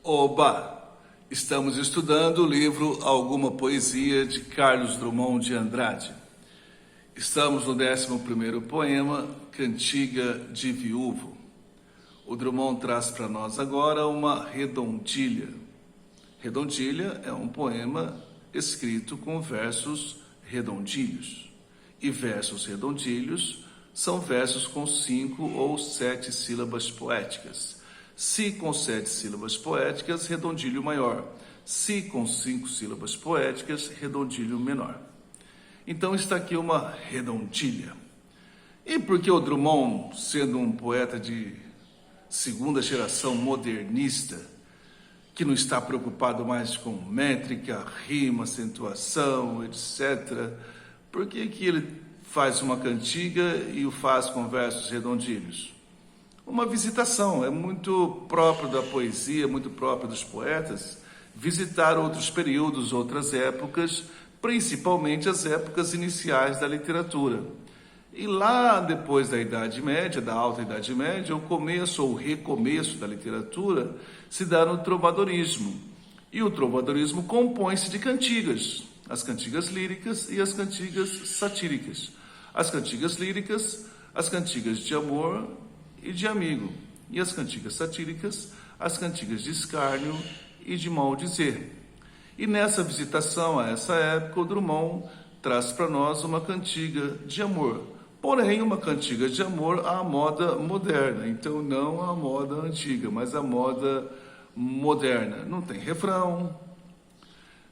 Oba! Estamos estudando o livro Alguma Poesia de Carlos Drummond de Andrade. Estamos no 11º poema, Cantiga de Viúvo. O Drummond traz para nós agora uma redondilha. Redondilha é um poema escrito com versos redondilhos. E versos redondilhos são versos com 5 ou 7 sílabas poéticas. Se com 7 sílabas poéticas, redondilho maior. Se com 5 sílabas poéticas, redondilho menor. Então está aqui uma redondilha. E por que o Drummond, sendo um poeta de segunda geração modernista, que não está preocupado mais com métrica, rima, acentuação, etc., por que ele faz uma cantiga e o faz com versos redondilhos? Uma visitação, é muito próprio da poesia, muito próprio dos poetas, visitar outros períodos, outras épocas, principalmente as épocas iniciais da literatura. E lá depois da Idade Média, da Alta Idade Média, o começo ou o recomeço da literatura se dá no trovadorismo. E o trovadorismo compõe-se de cantigas, as cantigas líricas e as cantigas satíricas. As cantigas líricas, as cantigas de amor e de amigo, e as cantigas satíricas, as cantigas de escárnio e de maldizer. E nessa visitação a essa época, o Drummond traz para nós uma cantiga de amor, porém uma cantiga de amor à moda moderna, então não à moda antiga, mas à moda moderna. Não tem refrão,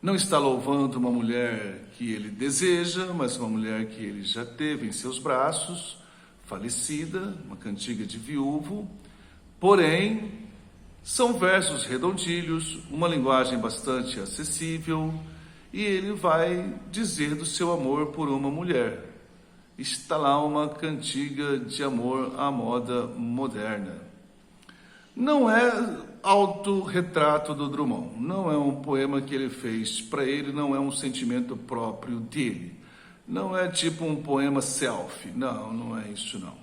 não está louvando uma mulher que ele deseja, mas uma mulher que ele já teve em seus braços, falecida, uma cantiga de viúvo, porém são versos redondilhos, uma linguagem bastante acessível, e ele vai dizer do seu amor por uma mulher. Está lá uma cantiga de amor à moda moderna. Não é autorretrato do Drummond, não é um poema que ele fez para ele, não é um sentimento próprio dele. Não é tipo um poema selfie, não é isso não.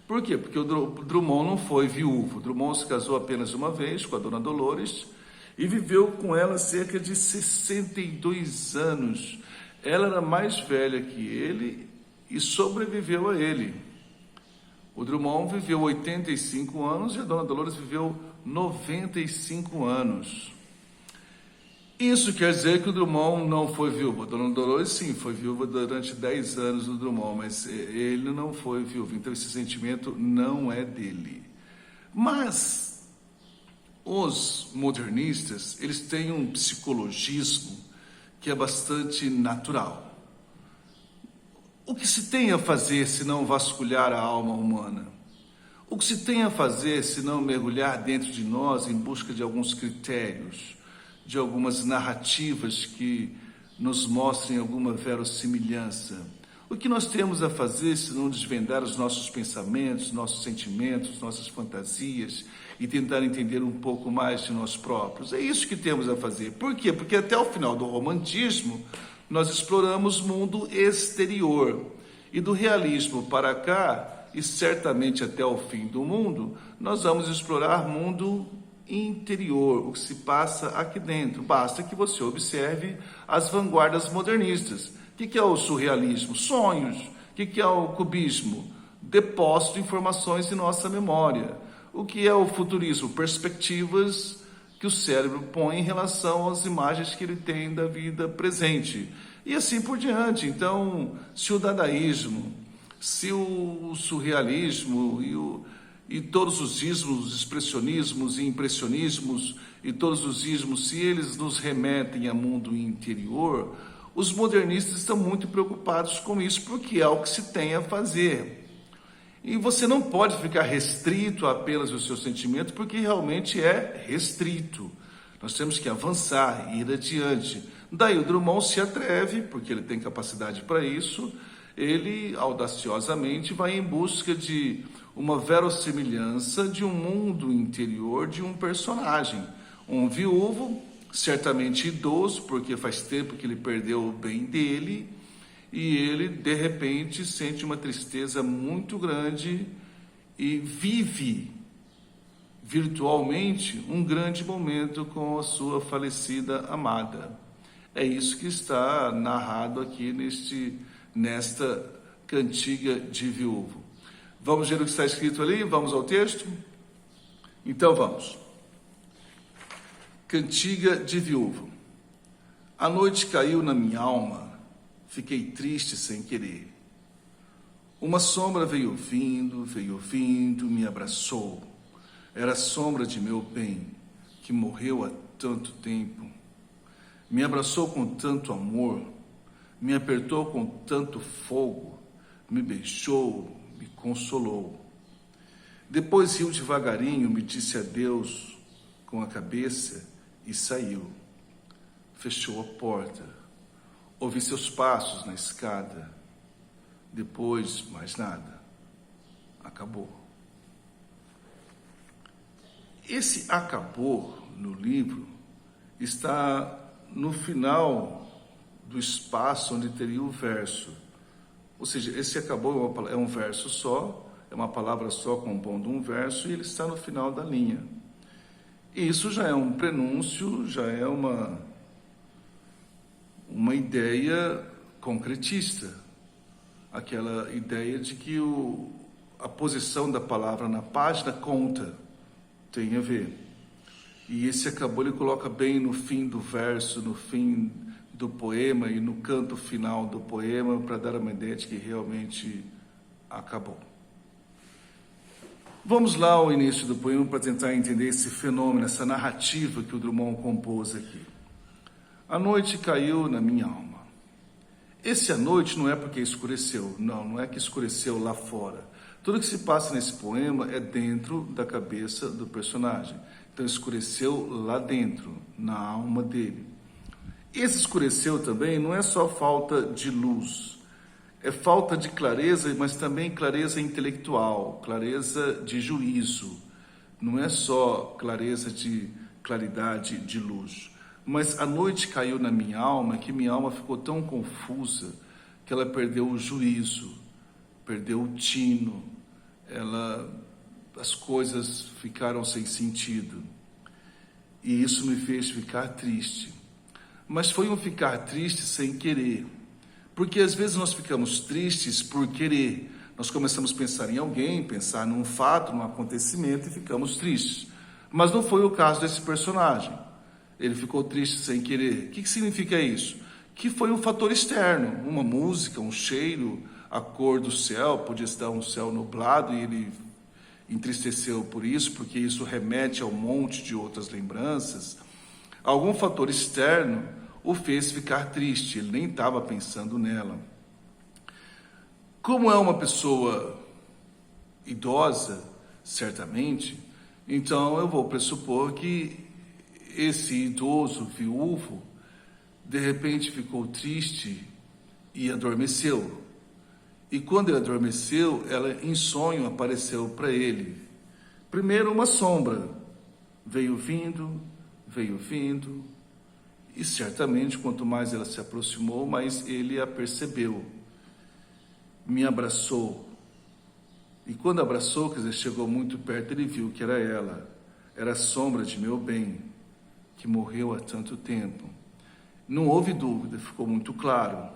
Por quê? Porque o Drummond não foi viúvo. O Drummond se casou apenas uma vez com a Dona Dolores e viveu com ela cerca de 62 anos. Ela era mais velha que ele e sobreviveu a ele. O Drummond viveu 85 anos e a Dona Dolores viveu 95 anos. Isso quer dizer que o Drummond não foi viúvo. A Dona Dolores, sim, foi viúva durante 10 anos do Drummond, mas ele não foi viúvo. Então, esse sentimento não é dele. Mas os modernistas, eles têm um psicologismo que é bastante natural. O que se tem a fazer se não vasculhar a alma humana? O que se tem a fazer se não mergulhar dentro de nós em busca de alguns critérios, de algumas narrativas que nos mostrem alguma verossimilhança? O que nós temos a fazer se não desvendar os nossos pensamentos, nossos sentimentos, nossas fantasias e tentar entender um pouco mais de nós próprios? É isso que temos a fazer. Por quê? Porque até o final do romantismo nós exploramos o mundo exterior, e do realismo para cá, e certamente até o fim do mundo, nós vamos explorar mundo interior, o que se passa aqui dentro. Basta que você observe as vanguardas modernistas. O que é o surrealismo? Sonhos. O que é o cubismo? Depósito de informações em nossa memória. O que é o futurismo? Perspectivas que o cérebro põe em relação às imagens que ele tem da vida presente. E assim por diante. Então, se o dadaísmo, se o surrealismo e todos os ismos, os expressionismos e impressionismos e todos os ismos, se eles nos remetem a mundo interior, os modernistas estão muito preocupados com isso, porque é o que se tem a fazer. E você não pode ficar restrito apenas ao seu sentimento, porque realmente é restrito. Nós temos que avançar, ir adiante. Daí o Drummond se atreve, porque ele tem capacidade para isso, ele audaciosamente vai em busca de uma verossimilhança de um mundo interior de um personagem. Um viúvo, certamente idoso, porque faz tempo que ele perdeu o bem dele, e ele, de repente, sente uma tristeza muito grande e vive virtualmente um grande momento com a sua falecida amada. É isso que está narrado aqui nesta cantiga de viúvo. Vamos ver o que está escrito ali? Vamos ao texto? Então vamos. Cantiga de viúvo. A noite caiu na minha alma, fiquei triste sem querer. Uma sombra veio vindo, me abraçou. Era a sombra de meu bem, que morreu há tanto tempo. Me abraçou com tanto amor, me apertou com tanto fogo, me beijou, me consolou. Depois riu devagarinho, me disse adeus com a cabeça e saiu. Fechou a porta. Ouvi seus passos na escada. Depois, mais nada. Acabou. Esse acabou no livro está no final do espaço onde teria o verso. Ou seja, esse acabou é um verso só, é uma palavra só compondo um verso, e ele está no final da linha. E isso já é um prenúncio, já é uma ideia concretista. Aquela ideia de que a posição da palavra na página conta, tem a ver. E esse acabou, ele coloca bem no fim do verso, no fim do poema e no canto final do poema, para dar uma ideia de que realmente acabou. Vamos lá ao início do poema para tentar entender esse fenômeno, essa narrativa que o Drummond compôs aqui. A noite caiu na minha alma. Esse a noite não é porque escureceu, não é que escureceu lá fora. Tudo que se passa nesse poema é dentro da cabeça do personagem. Então escureceu lá dentro, na alma dele. Esse escureceu também não é só falta de luz, é falta de clareza, mas também clareza intelectual, clareza de juízo. Não é só claridade de luz. Mas a noite caiu na minha alma, que minha alma ficou tão confusa que ela perdeu o juízo, perdeu o tino, as coisas ficaram sem sentido. E isso me fez ficar triste. Mas foi um ficar triste sem querer. Porque às vezes nós ficamos tristes por querer. Nós começamos a pensar em alguém, pensar num fato, num acontecimento e ficamos tristes. Mas não foi o caso desse personagem. Ele ficou triste sem querer. O que significa isso? Que foi um fator externo, uma música, um cheiro, a cor do céu, podia estar um céu nublado e ele entristeceu por isso, porque isso remete a um monte de outras lembranças. Algum fator externo o fez ficar triste, ele nem estava pensando nela. Como é uma pessoa idosa, certamente, então eu vou pressupor que esse idoso viúvo, de repente ficou triste e adormeceu. E quando ele adormeceu, ela em sonho apareceu para ele. Primeiro uma sombra, veio vindo, e certamente quanto mais ela se aproximou, mais ele a percebeu. Me abraçou. E quando abraçou, quer dizer, chegou muito perto, ele viu que era ela. Era a sombra de meu bem, que morreu há tanto tempo. Não houve dúvida, ficou muito claro.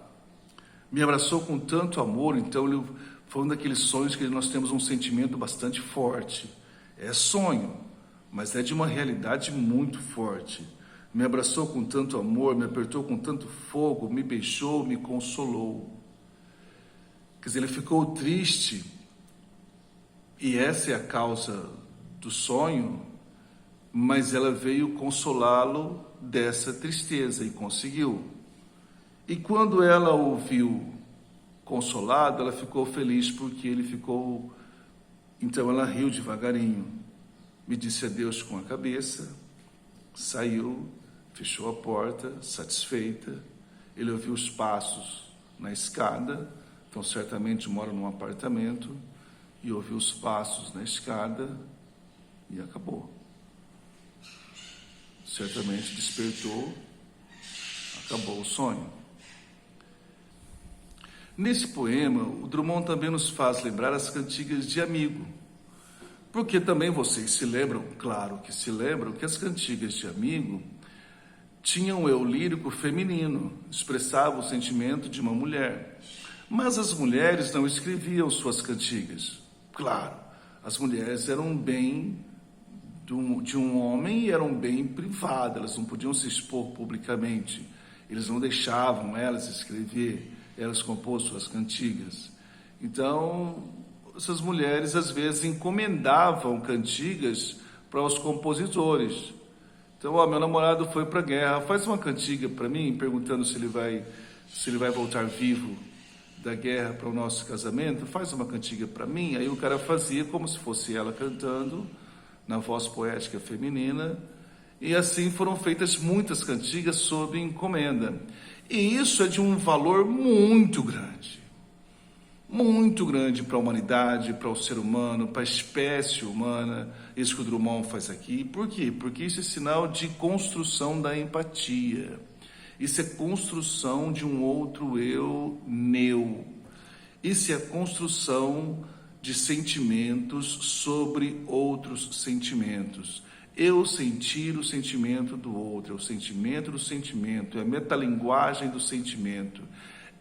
Me abraçou com tanto amor, então foi um daqueles sonhos que nós temos um sentimento bastante forte. É sonho, mas é de uma realidade muito forte. Me abraçou com tanto amor, me apertou com tanto fogo, me beijou, me consolou. Quer dizer, ele ficou triste, e essa é a causa do sonho, mas ela veio consolá-lo dessa tristeza e conseguiu. E quando ela o viu consolado, ela ficou feliz porque ele ficou... Então ela riu devagarinho, me disse adeus com a cabeça, saiu, fechou a porta, satisfeita. Ele ouviu os passos na escada, então certamente mora num apartamento, e ouviu os passos na escada e acabou. Certamente despertou, acabou o sonho. Nesse poema, o Drummond também nos faz lembrar as cantigas de amigo. Porque também vocês se lembram, claro que se lembram, que as cantigas de amigo tinham um eu lírico feminino, expressava o sentimento de uma mulher. Mas as mulheres não escreviam suas cantigas. Claro, as mulheres eram bem de um homem e eram bem privadas, elas não podiam se expor publicamente. Eles não deixavam elas escrever, elas compor suas cantigas. Então, essas mulheres às vezes encomendavam cantigas para os compositores. Então, meu namorado foi para a guerra, faz uma cantiga para mim, perguntando se ele vai voltar vivo da guerra para o nosso casamento, faz uma cantiga para mim. Aí o cara fazia como se fosse ela cantando, na voz poética feminina, e assim foram feitas muitas cantigas sob encomenda. E isso é de um valor muito grande para a humanidade, para o ser humano, para a espécie humana. Isso que o Drummond faz aqui. Por quê? Porque isso é sinal de construção da empatia. Isso é construção de um outro eu meu. Isso é a construção de sentimentos sobre outros sentimentos. Eu sentir o sentimento do outro, é o sentimento do sentimento, é a metalinguagem do sentimento.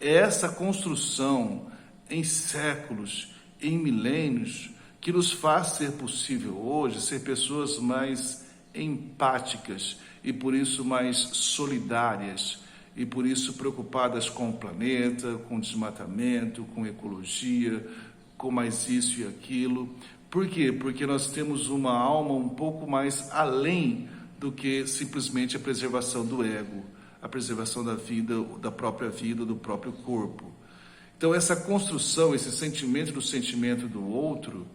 É essa construção em séculos, em milênios, que nos faz ser possível hoje ser pessoas mais empáticas e por isso mais solidárias e por isso preocupadas com o planeta, com o desmatamento, com ecologia, com mais isso e aquilo. Por quê? Porque nós temos uma alma um pouco mais além do que simplesmente a preservação do ego, a preservação da vida, da própria vida, do próprio corpo. Então essa construção, esse sentimento do sentimento do outro,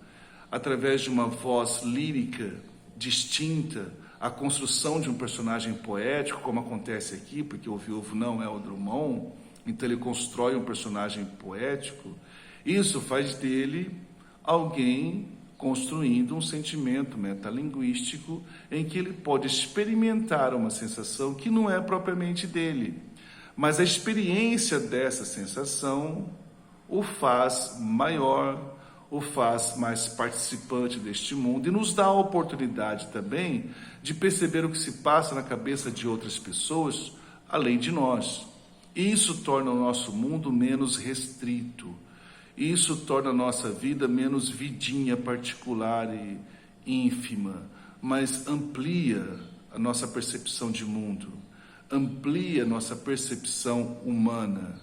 através de uma voz lírica distinta, a construção de um personagem poético, como acontece aqui, porque o viúvo não é o Drummond, então ele constrói um personagem poético. Isso faz dele alguém construindo um sentimento metalinguístico em que ele pode experimentar uma sensação que não é propriamente dele, mas a experiência dessa sensação o faz maior, o faz mais participante deste mundo e nos dá a oportunidade também de perceber o que se passa na cabeça de outras pessoas além de nós. Isso torna o nosso mundo menos restrito. Isso torna a nossa vida menos vidinha, particular e ínfima, mas amplia a nossa percepção de mundo, amplia a nossa percepção humana,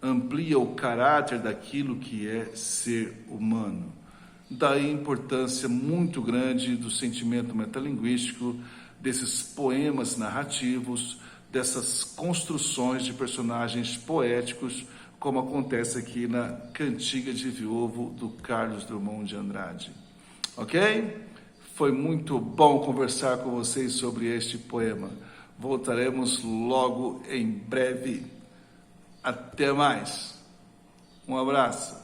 amplia o caráter daquilo que é ser humano. Daí a importância muito grande do sentimento metalinguístico, desses poemas narrativos, dessas construções de personagens poéticos, como acontece aqui na Cantiga de Viúvo do Carlos Drummond de Andrade. Ok? Foi muito bom conversar com vocês sobre este poema. Voltaremos logo em breve. Até mais. Um abraço.